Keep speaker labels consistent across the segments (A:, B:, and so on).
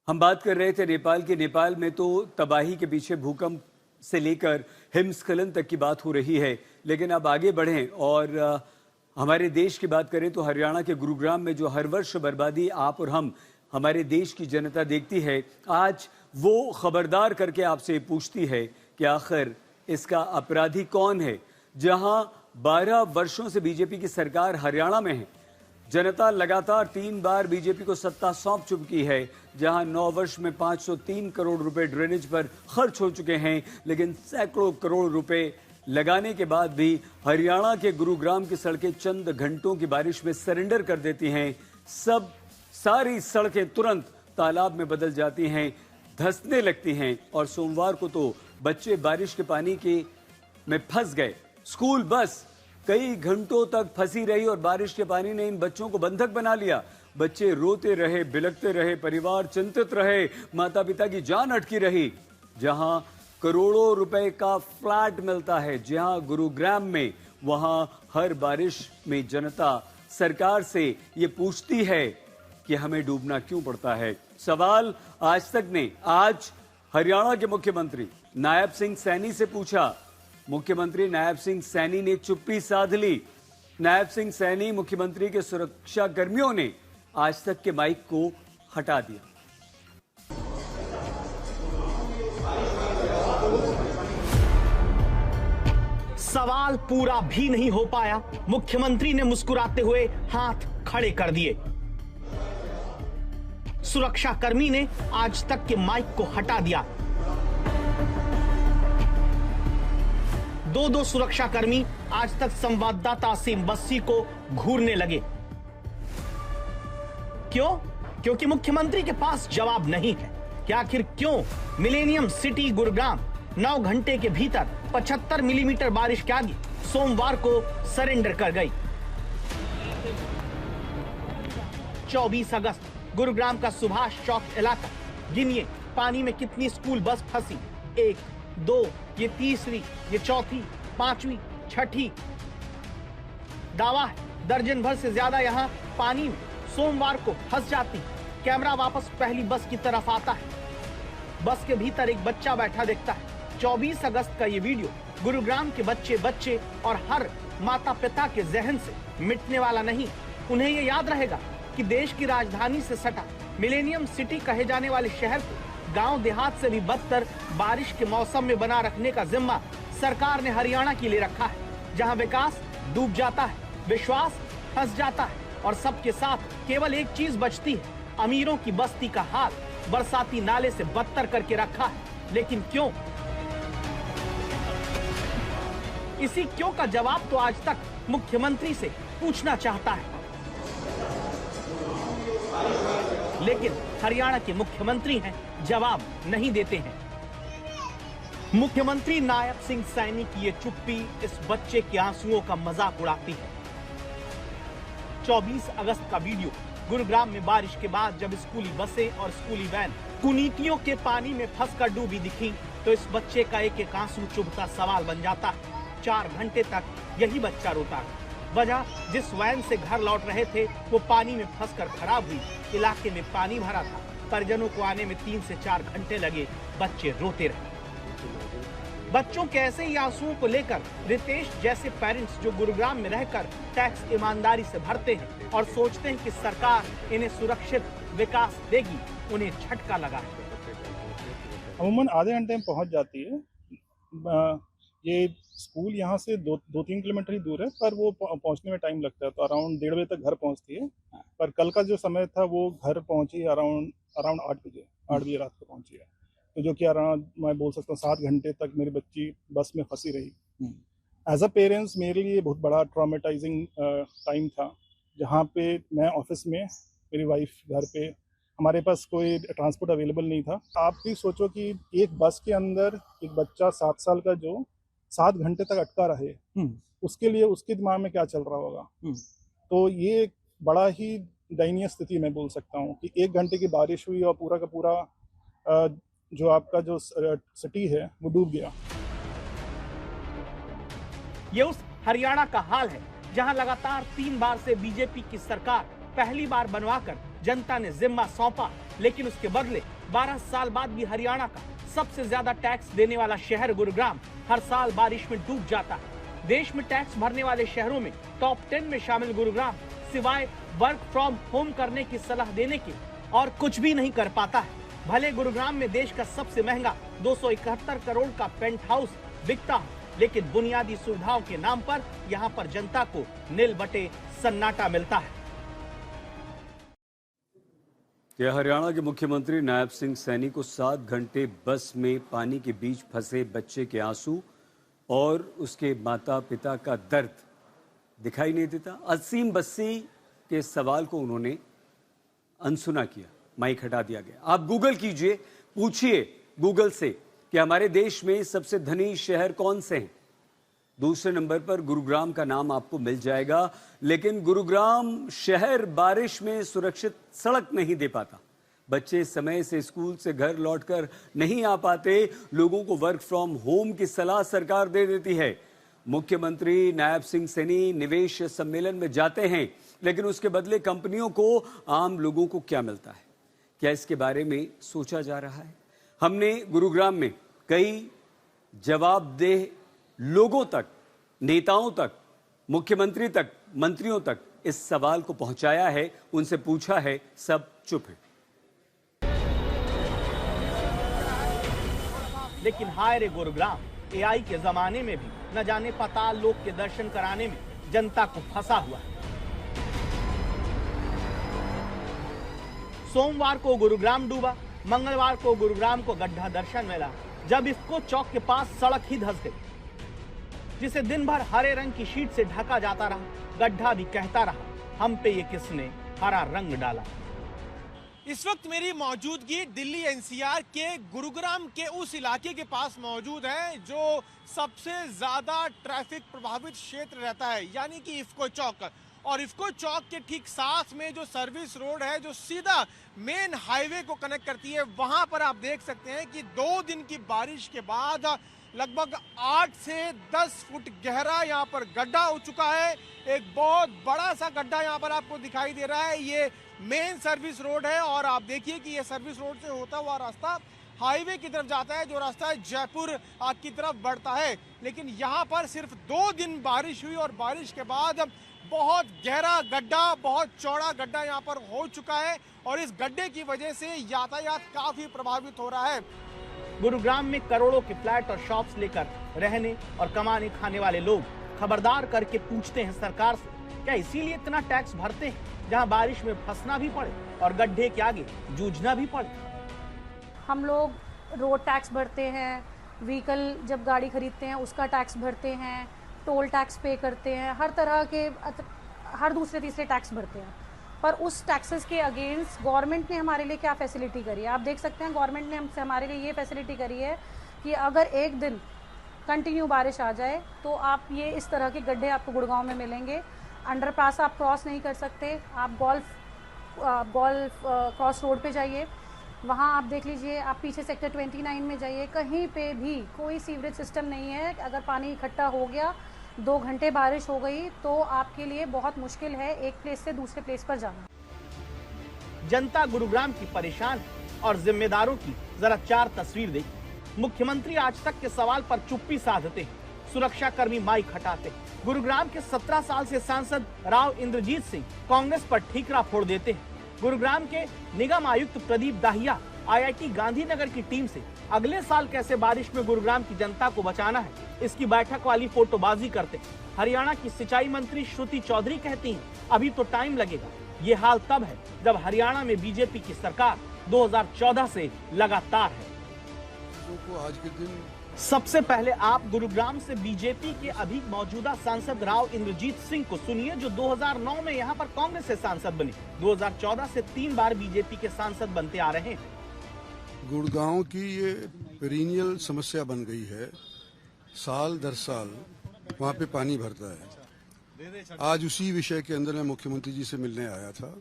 A: हम बात कर रहे थे नेपाल के। नेपाल में तो तबाही के पीछे भूकंप से लेकर हिमस्खलन तक की बात हो रही है, लेकिन अब आगे बढ़ें और हमारे देश की बात करें तो हरियाणा के गुरुग्राम में जो हर वर्ष बर्बादी आप और हम हमारे देश की जनता देखती है, आज वो खबरदार करके आपसे पूछती है कि आखिर इसका अपराधी कौन है। जहां 12 वर्षों से बीजेपी की सरकार हरियाणा में है, जनता लगातार 3 बार बीजेपी को सत्ता सौंप चुकी है, जहां 9 वर्ष में 503 करोड़ रुपए ड्रेनेज पर खर्च हो चुके हैं, लेकिन सैकड़ों करोड़ रुपए लगाने के बाद भी हरियाणा के गुरुग्राम की सड़कें चंद घंटों की बारिश में सरेंडर कर देती हैं। सारी सड़कें तुरंत तालाब में बदल जाती हैं, धंसने लगती हैं और सोमवार को तो बच्चे बारिश के पानी में फंस गए। स्कूल बस कई घंटों तक फंसी रही और बारिश के पानी ने इन बच्चों को बंधक बना लिया। बच्चे रोते रहे, बिलखते रहे, परिवार चिंतित रहे, माता पिता की जान अटकी रही। जहां करोड़ों रुपए का फ्लैट मिलता है, जहां गुरुग्राम में, वहां हर बारिश में जनता सरकार से ये पूछती है कि हमें डूबना क्यों पड़ता है। सवाल आज तक ने आज हरियाणा के मुख्यमंत्री नायब सिंह सैनी से पूछा। मुख्यमंत्री नायब सिंह सैनी ने चुप्पी साध ली। नायब सिंह सैनी, मुख्यमंत्री के सुरक्षा कर्मियों ने आज तक के माइक को हटा दिया।
B: सवाल पूरा भी नहीं हो पाया, मुख्यमंत्री ने मुस्कुराते हुए हाथ खड़े कर दिए। सुरक्षाकर्मी ने आज तक के माइक को हटा दिया। दो सुरक्षाकर्मी आज तक संवाददाता असीम बस्सी को घूरने लगे। क्यों? क्योंकि मुख्यमंत्री के पास जवाब नहीं है कि आखिर क्यों मिलेनियम सिटी गुरुग्राम 9 घंटे के भीतर 75 मिलीमीटर बारिश के आगे सोमवार को सरेंडर कर गई। 24 अगस्त गुरुग्राम का सुभाष चौक इलाका, गिनिए पानी में कितनी स्कूल बस फंसी। 1, 2, ये तीसरी, ये चौथी, 5वीं, 6ठी। दावा है दर्जन भर से ज्यादा यहाँ पानी में सोमवार को फंस जाती। कैमरा वापस पहली बस की तरफ आता है। बस के भीतर एक बच्चा बैठा दिखता है। 24 अगस्त का ये वीडियो गुरुग्राम के बच्चे और हर माता पिता के जहन से मिटने वाला नहीं। उन्हें ये याद रहेगा कि देश की राजधानी से सटा मिलेनियम सिटी कहे जाने वाले शहर को गांव देहात से भी बदतर बारिश के मौसम में बना रखने का जिम्मा सरकार ने हरियाणा की ले रखा है, जहां विकास डूब जाता है, विश्वास फंस जाता है और सबके साथ केवल एक चीज बचती है, अमीरों की बस्ती का हाल बरसाती नाले से बदतर करके रखा है। लेकिन क्यों? इसी क्यों का जवाब तो आज तक मुख्यमंत्री से पूछना चाहता है, लेकिन हरियाणा के मुख्यमंत्री हैं, जवाब नहीं देते हैं। मुख्यमंत्री नायब सिंह सैनी की ये चुप्पी इस बच्चे के आंसुओं का मजाक उड़ाती है। 24 अगस्त का वीडियो गुरुग्राम में बारिश के बाद जब स्कूली बसें और स्कूली वैन कुनीतियों के पानी में फंसकर डूबी दिखी, तो इस बच्चे का एक एक आंसू चुभता सवाल बन जाता है। 4 घंटे तक यही बच्चा रोता है। वजह, जिस वैन से घर लौट रहे थे वो पानी में फंसकर खराब हुई। इलाके में पानी भरा था, परिजनों को आने में 3 से 4 घंटे लगे। बच्चे रोते रहे। बच्चों के ऐसे ही आंसुओं को लेकर रितेश जैसे पेरेंट्स जो गुरुग्राम में रहकर टैक्स ईमानदारी से भरते हैं और सोचते हैं कि सरकार इन्हें सुरक्षित विकास देगी, उन्हें झटका लगा है।
C: अमूमन आधे घंटे में पहुंच जाती है। ये स्कूल यहाँ से 2-3 किलोमीटर ही दूर है, पर वो पहुंचने में टाइम लगता है, तो अराउंड 1:30 बजे तक घर पहुंचती है। पर कल का जो समय था वो घर पहुंची अराउंड 8 बजे रात को पहुंची है। तो जो कि अराउंड मैं बोल सकता हूँ 7 घंटे तक मेरी बच्ची बस में फंसी रही। एज अ पेरेंट्स मेरे लिए बहुत बड़ा ट्रॉमेटाइजिंग टाइम था, जहाँ पे मैं ऑफिस में, मेरी वाइफ घर पे, हमारे पास कोई ट्रांसपोर्ट अवेलेबल नहीं था। आप भी सोचो कि एक बस के अंदर एक बच्चा 7 साल का जो 7 घंटे तक अटका रहे, उसके लिए उसके दिमाग में क्या चल रहा होगा। तो ये बड़ा ही दयनीय स्थिति मैं बोल सकता हूँ कि 1 घंटे की बारिश हुई और पूरा का पूरा जो आपका जो सिटी है वो डूब गया।
B: ये उस हरियाणा का हाल है जहां लगातार 3 बार से बीजेपी की सरकार पहली बार बनवाकर जनता ने जिम्मा सौंपा, लेकिन उसके बदले 12 साल बाद भी हरियाणा का सबसे ज्यादा टैक्स देने वाला शहर गुरुग्राम हर साल बारिश में डूब जाता है। देश में टैक्स भरने वाले शहरों में टॉप 10 में शामिल गुरुग्राम सिवाय वर्क फ्रॉम होम करने की सलाह देने के और कुछ भी नहीं कर पाता है। भले गुरुग्राम में देश का सबसे महंगा 271 करोड़ का पेंट हाउस बिकता है, लेकिन बुनियादी सुविधाओं के नाम पर यहाँ पर जनता को नील बटे सन्नाटा मिलता है।
A: यह हरियाणा के मुख्यमंत्री नायब सिंह सैनी को 7 घंटे बस में पानी के बीच फंसे बच्चे के आंसू और उसके माता पिता का दर्द दिखाई नहीं देता। असीम बस्सी के सवाल को उन्होंने अनसुना किया, माइक हटा दिया गया। आप गूगल कीजिए, पूछिए गूगल से कि हमारे देश में सबसे धनी शहर कौन से हैं। दूसरे नंबर पर गुरुग्राम का नाम आपको मिल जाएगा, लेकिन गुरुग्राम शहर बारिश में सुरक्षित सड़क नहीं दे पाता। बच्चे समय से स्कूल से घर लौटकर नहीं आ पाते। लोगों को वर्क फ्रॉम होम की सलाह सरकार दे देती है। मुख्यमंत्री नायब सिंह सैनी निवेश सम्मेलन में जाते हैं, लेकिन उसके बदले कंपनियों को आम लोगों को क्या मिलता है? क्या इसके बारे में सोचा जा रहा है? हमने गुरुग्राम में कई जवाबदेह लोगों तक, नेताओं तक, मुख्यमंत्री तक, मंत्रियों तक इस सवाल को पहुंचाया है, उनसे पूछा है, सब चुप हैं।
B: लेकिन हाय रे गुरुग्राम, एआई के जमाने में भी न जाने पाताल लोक के दर्शन कराने में जनता को फंसा हुआ है। सोमवार को गुरुग्राम डूबा, मंगलवार को गुरुग्राम को गड्ढा दर्शन मिला, जब इफ्को चौक के पास सड़क ही धंस गई, जिसे दिन भर हरे रंग की शीट से ढका जाता रहा। गड्ढा भी कहता रहा, हम पे ये किसने हरा रंग डाला।
D: इस वक्त मेरी मौजूदगी दिल्ली एनसीआर के गुरुग्राम के उस इलाके के पास मौजूद है जो सबसे ज्यादा ट्रैफिक प्रभावित क्षेत्र रहता है, यानी कि इफ्को चौक। और इफ्को चौक के ठीक साथ में जो सर्विस रोड है जो सीधा मेन हाईवे को कनेक्ट करती है, वहां पर आप देख सकते हैं कि 2 दिन की बारिश के बाद लगभग 8 से 10 फुट गहरा यहाँ पर गड्ढा हो चुका है। एक बहुत बड़ा सा गड्ढा यहाँ पर आपको दिखाई दे रहा है। ये मेन सर्विस रोड है और आप देखिए कि ये सर्विस रोड से होता हुआ रास्ता हाईवे की तरफ जाता है, जो रास्ता जयपुर की तरफ बढ़ता है। लेकिन यहाँ पर सिर्फ 2 दिन बारिश हुई और बारिश के बाद बहुत गहरा गड्ढा, बहुत चौड़ा गड्ढा यहाँ पर हो चुका है और इस गड्ढे की वजह से यातायात काफी प्रभावित हो रहा है।
B: गुरुग्राम में करोड़ों के फ्लैट और शॉप्स लेकर रहने और कमाने खाने वाले लोग खबरदार करके पूछते हैं सरकार से, क्या इसीलिए इतना टैक्स भरते हैं जहां बारिश में फंसना भी पड़े और गड्ढे के आगे जूझना भी पड़े?
E: हम लोग रोड टैक्स भरते हैं, व्हीकल जब गाड़ी खरीदते हैं उसका टैक्स भरते हैं, टोल टैक्स पे करते हैं, हर तरह के हर दूसरे तीसरे टैक्स भरते हैं। पर उस टैक्सेस के अगेंस्ट गवर्नमेंट ने हमारे लिए क्या फैसिलिटी करी है? आप देख सकते हैं गवर्नमेंट ने हमसे हमारे लिए ये फैसिलिटी करी है कि अगर एक दिन कंटिन्यू बारिश आ जाए तो आप ये इस तरह के गड्ढे आपको गुड़गांव में मिलेंगे। अंडरपास आप क्रॉस नहीं कर सकते। आप गोल्फ क्रॉस रोड पे जाइए, वहाँ आप देख लीजिए। आप पीछे सेक्टर 29 में जाइए, कहीं पे भी कोई सीवरेज सिस्टम नहीं है। अगर पानी इकट्ठा हो गया, 2 घंटे बारिश हो गई तो आपके लिए बहुत मुश्किल है एक प्लेस से दूसरे प्लेस पर जाना।
B: जनता गुरुग्राम की परेशान और जिम्मेदारों की जरा 4 तस्वीर देखिए। मुख्यमंत्री आज तक के सवाल पर चुप्पी साधते हैं, सुरक्षा कर्मी माइक हटाते हैं। गुरुग्राम के 17 साल से सांसद राव इंद्रजीत सिंह कांग्रेस पर ठीकरा फोड़ देते हैं। गुरुग्राम के निगम आयुक्त प्रदीप दाहिया आईआईटी गांधीनगर की टीम से अगले साल कैसे बारिश में गुरुग्राम की जनता को बचाना है, इसकी बैठक वाली फोटोबाजी करते हैं। हरियाणा की सिंचाई मंत्री श्रुति चौधरी कहती हैं, अभी तो टाइम लगेगा। ये हाल तब है जब हरियाणा में बीजेपी की सरकार 2014 से लगातार है।
F: आज के दिन
B: सबसे पहले आप गुरुग्राम से बीजेपी के अभी मौजूदा सांसद राव इंद्रजीत सिंह को सुनिए, जो 2009 में यहाँ पर कांग्रेस से सांसद बने। 2014 से 3 बार बीजेपी के सांसद बनते आ रहे हैं।
F: गुड़गांव की ये पेरिनियल समस्या बन गई है, साल दर साल वहाँ पे पानी भरता है। आज उसी विषय के अंदर मैं मुख्यमंत्री जी से मिलने आया था।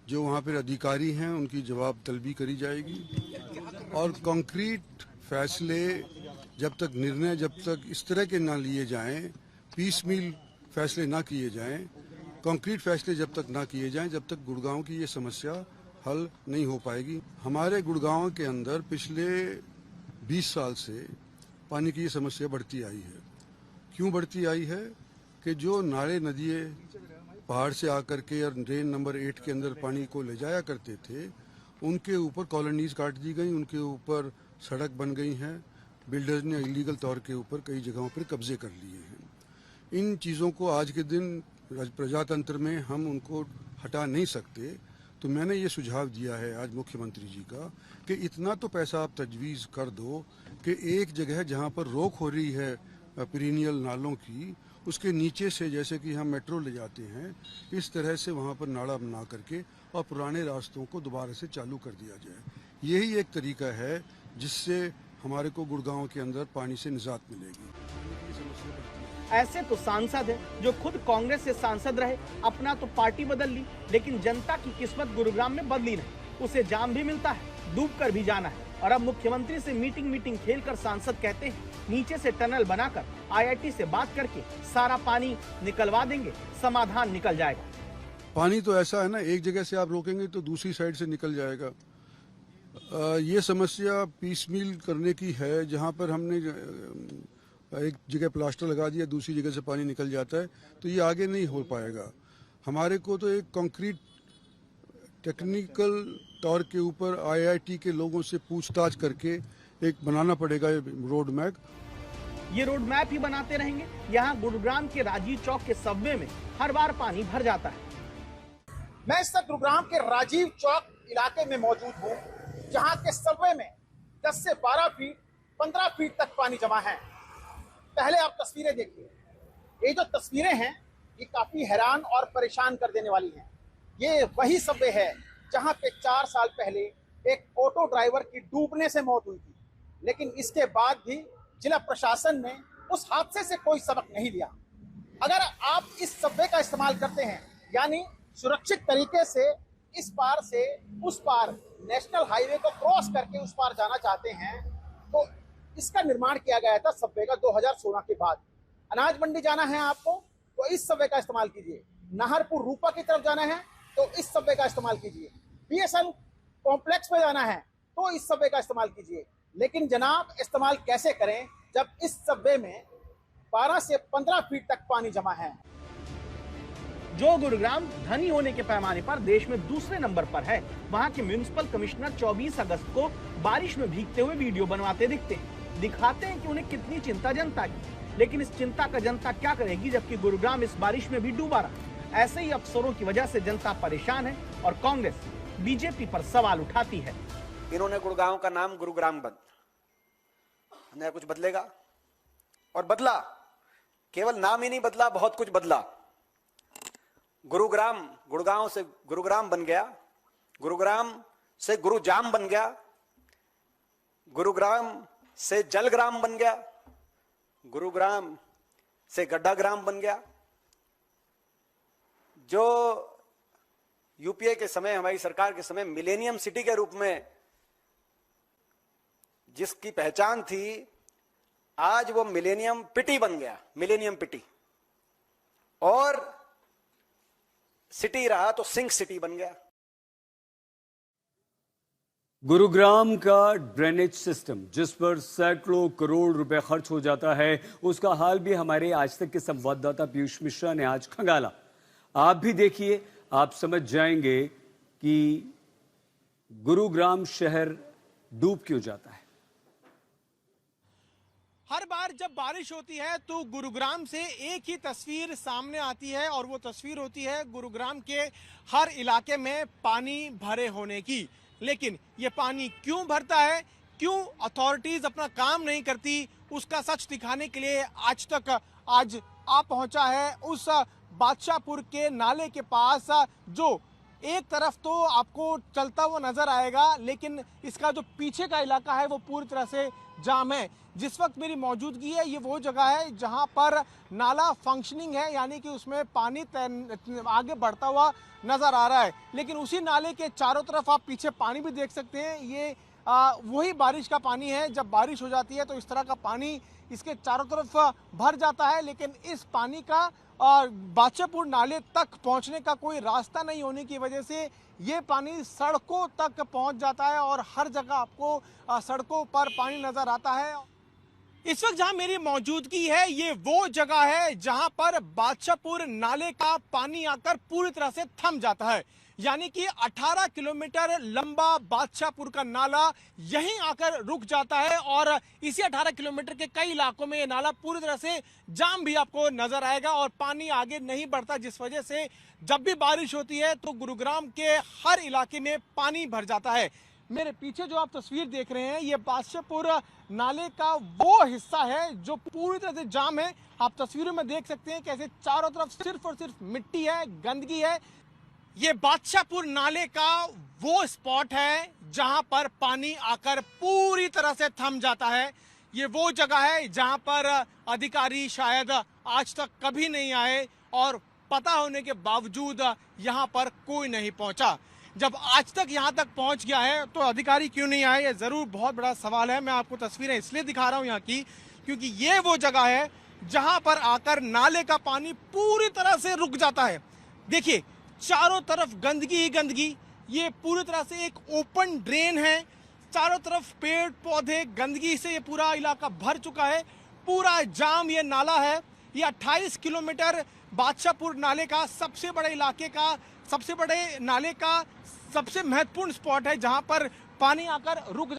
F: जो वहाँ पर अधिकारी हैं उनकी जवाब तलबी करी जाएगी और कॉन्क्रीट फैसले जब तक इस तरह के ना लिए जाएं, पीस मील फैसले ना किए जाएं, कंक्रीट फैसले जब तक ना किए जाएं, जब तक गुड़गांव की ये समस्या हल नहीं हो पाएगी। हमारे गुड़गांव के अंदर पिछले 20 साल से पानी की ये समस्या बढ़ती आई है। क्यों बढ़ती आई है कि जो नाले नदियाँ पहाड़ से आकर के और ड्रेन नंबर 8 के अंदर पानी को ले जाया करते थे, उनके ऊपर कॉलोनीज काट दी गई, उनके ऊपर सड़क बन गई हैं, बिल्डर्स ने इलीगल तौर के ऊपर कई जगहों पर कब्जे कर लिए हैं। इन चीज़ों को आज के दिन प्रजातंत्र में हम उनको हटा नहीं सकते, तो मैंने ये सुझाव दिया है आज मुख्यमंत्री जी का कि इतना तो पैसा आप तजवीज़ कर दो कि एक जगह जहाँ पर रोक हो रही है पीरिनियल नालों की, उसके नीचे से जैसे कि हम मेट्रो ले जाते हैं, इस तरह से वहाँ पर नाला बना करके और पुराने रास्तों को दोबारा से चालू कर दिया जाए। यही एक तरीका है जिससे हमारे को गुड़गांव के अंदर पानी से निजात मिलेगी।
B: ऐसे तो सांसद है जो खुद कांग्रेस से सांसद रहे, अपना तो पार्टी बदल ली, लेकिन जनता की किस्मत गुरुग्राम में बदली नहीं। उसे जाम भी मिलता है, डूब कर भी जाना है। और अब मुख्यमंत्री से मीटिंग खेलकर सांसद कहते हैं नीचे से टनल बनाकर IIT से बात करके सारा पानी निकलवा देंगे, समाधान निकल जाएगा।
F: पानी तो ऐसा है ना, एक जगह से आप रोकेंगे तो दूसरी साइड से निकल जाएगा। ये समस्या पीसमील करने की है, जहाँ पर हमने एक जगह प्लास्टर लगा दिया, दूसरी जगह से पानी निकल जाता है, तो ये आगे नहीं हो पाएगा। हमारे को तो एक कंक्रीट टेक्निकल तौर के ऊपर IIT के लोगों से पूछताछ करके एक बनाना पड़ेगा रोड मैप।
B: ये रोड मैप ही बनाते रहेंगे। यहाँ गुरुग्राम के राजीव चौक के सबवे में हर बार पानी भर जाता है।
G: मैं इस वक्त गुरुग्राम के राजीव चौक इलाके में मौजूद हूँ, जहाँ के सबवे में 10 से 12 फीट 15 फीट तक पानी जमा है। पहले आप तस्वीरें देखिए। ये जो तस्वीरें हैं ये काफी हैरान और परेशान कर देने वाली हैं। ये वही सबवे है जहाँ पे 4 साल पहले एक ऑटो ड्राइवर की डूबने से मौत हुई थी, लेकिन इसके बाद भी जिला प्रशासन ने उस हादसे से कोई सबक नहीं लिया। अगर आप इस सबवे का इस्तेमाल करते हैं, यानी सुरक्षित तरीके से इस पार से उस पार नेशनल हाईवे को क्रॉस करके उस पार जाना चाहते हैं, तो इसका निर्माण किया गया था सबवे का 2016 के बाद। अनाज मंडी जाना है आपको तो इस सबवे का इस्तेमाल कीजिए, नाहरपुर रूपा की तरफ जाना है तो इस सबवे का इस्तेमाल कीजिए, BSN कॉम्प्लेक्स में जाना है तो इस सबवे का इस्तेमाल कीजिए। लेकिन जनाब, इस्तेमाल कैसे करें जब इस सबवे में 12 से 15 फीट तक पानी जमा है।
B: जो गुरुग्राम धनी होने के पैमाने पर देश में दूसरे नंबर पर है, वहाँ के म्युनिसिपल कमिश्नर 24 अगस्त को बारिश में भीगते हुए वीडियो बनवाते दिखते हैं, दिखाते हैं कि उन्हें कितनी चिंता जनता की। लेकिन इस चिंता का जनता क्या करेगी जबकि गुरुग्राम इस बारिश में भी डूबा रहा। ऐसे ही अफसरों की वजह से जनता परेशान है और कांग्रेस बीजेपी पर सवाल उठाती है।
H: इन्होंने गुड़गांव का नाम गुरुग्राम नया कुछ बदलेगा, और बदला, केवल नाम ही नहीं बदला, बहुत कुछ बदला। गुरुग्राम, गुड़गांव से गुरुग्राम बन गया, गुरुग्राम से गुरुजाम बन गया, गुरुग्राम से जलग्राम बन गया, गुरुग्राम से गड्ढाग्राम बन गया। जो यूपीए के समय, हमारी सरकार के समय मिलेनियम सिटी के रूप में जिसकी पहचान थी, आज वो मिलेनियम पिटी बन गया, मिलेनियम पिटी। और सिटी रहा तो सिंक सिटी बन गया।
A: गुरुग्राम का ड्रेनेज सिस्टम जिस पर सैकड़ों करोड़ रुपए खर्च हो जाता है, उसका हाल भी हमारे आज तक के संवाददाता पीयूष मिश्रा ने आज खंगाला। आप भी देखिए, आप समझ जाएंगे कि गुरुग्राम शहर डूब क्यों जाता है।
D: हर बार जब बारिश होती है तो गुरुग्राम से एक ही तस्वीर सामने आती है, और वो तस्वीर होती है गुरुग्राम के हर इलाके में पानी भरे होने की। लेकिन ये पानी क्यों भरता है, क्यों अथॉरिटीज अपना काम नहीं करती, उसका सच दिखाने के लिए आज आ पहुंचा है उस बादशाहपुर के नाले के पास, जो एक तरफ तो आपको चलता हुआ नजर आएगा, लेकिन इसका जो पीछे का इलाका है वो पूरी तरह से जाम है। जिस वक्त मेरी मौजूदगी है, ये वो जगह है जहां पर नाला फंक्शनिंग है, यानी कि उसमें पानी आगे बढ़ता हुआ नजर आ रहा है। लेकिन उसी नाले के चारों तरफ आप पीछे पानी भी देख सकते हैं। ये वही बारिश का पानी है। जब बारिश हो जाती है तो इस तरह का पानी इसके चारों तरफ भर जाता है, लेकिन इस पानी का बादशाहपुर नाले तक पहुंचने का कोई रास्ता नहीं होने की वजह से ये पानी सड़कों तक पहुंच जाता है और हर जगह आपको सड़कों पर पानी नजर आता है। इस वक्त जहां मेरी मौजूदगी है ये वो जगह है जहां पर बादशाहपुर नाले का पानी आकर पूरी तरह से थम जाता है, यानी कि 18 किलोमीटर लंबा बादशाहपुर का नाला यहीं आकर रुक जाता है और इसी 18 किलोमीटर के कई इलाकों में ये नाला पूरी तरह से जाम भी आपको नजर आएगा और पानी आगे नहीं बढ़ता, जिस वजह से जब भी बारिश होती है तो गुरुग्राम के हर इलाके में पानी भर जाता है। मेरे पीछे जो आप तस्वीर देख रहे हैं ये बादशाहपुर नाले का वो हिस्सा है जो पूरी तरह से जाम है। आप तस्वीरों में देख सकते हैं कैसे चारों तरफ सिर्फ और सिर्फ मिट्टी है, गंदगी है। ये बादशाहपुर नाले का वो स्पॉट है जहां पर पानी आकर पूरी तरह से थम जाता है। ये वो जगह है जहां पर अधिकारी शायद आज तक कभी नहीं आए और पता होने के बावजूद यहां पर कोई नहीं पहुंचा। जब आज तक यहां तक पहुंच गया है तो अधिकारी क्यों नहीं आए, ये जरूर बहुत बड़ा सवाल है। मैं आपको तस्वीरें इसलिए दिखा रहा हूं यहाँ की क्योंकि ये वो जगह है जहां पर आकर नाले का पानी पूरी तरह से रुक जाता है। देखिए चारों तरफ गंदगी ही गंदगी, ये पूरी तरह से एक ओपन ड्रेन है, चारों तरफ पेड़ पौधे, गंदगी से ये पूरा इलाका भर चुका है, पूरा जाम ये नाला है। ये 28 किलोमीटर बादशाहपुर नाले का सबसे बड़े इलाके का, सबसे बड़े नाले का सबसे महत्वपूर्ण स्पॉट है जहां पर पानी आकर रुक